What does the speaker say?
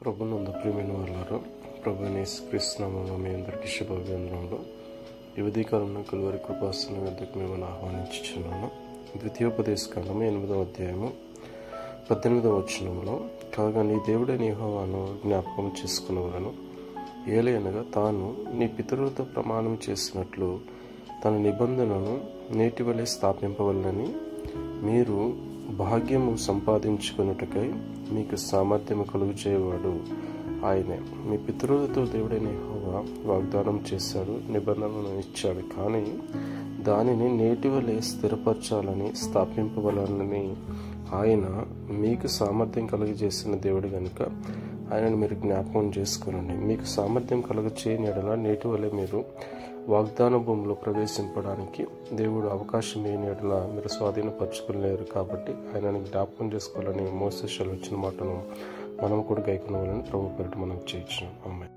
ప్రభునందు ప్రియమైన వాళ్ళారు, ప్రభువైన యేసుక్రీస్తు నామములో మీ అందరికీ శుభాభివందనములు. ఈ ఉదయకాలంలో కలువరి కృపాసనం వద్దకు మిమ్మల్ని ఆహ్వానించుచున్నాను. ద్వితీయోపదేశకాండము 8వ అధ్యాయము 18వ వచనంలో, కాగా నీ దేవుడైన యెహోవాను జ్ఞాపకం చేసుకున్నవలను ఏలయనగా తాను నీ పితరులతో ప్రమాణం చేసినట్లు తన నిబంధనను నేటి వలె స్థాపింపవలనని మీరు భాగ్యము సంపాదించుకొనుటకై మీకు సామర్థ్యము కలుగు చేయవాడు ఆయనే. మీ పితరులతో దేవుడైన యెహోవా వాగ్దానం చేశాడు, నిబంధనలను ఇచ్చాడు. కానీ దానిని నేటి వలె స్థిరపరచాలని, స్థాపింపవలనని ఆయన మీకు సామర్థ్యం కలుగజేసిన దేవుడు కనుక ఆయనను మీరు జ్ఞాపకం చేసుకునండి. మీకు సామర్థ్యం కలుగచేయని ఎడల నేటి వలె మీరు వాగ్దాన భూమిలో ప్రవేశింపడానికి దేవుడు అవకాశం లేని ఎడల మీరు స్వాధీనపరచుకోలేరు. కాబట్టి ఆయనను జ్ఞాపకం చేసుకోవాలని మోసే సెలవిచ్చిన మాటను మనం కూడా గైకొనవాలని ప్రభు పేరిట మనం చేయించున్నాం. ఆమేన్.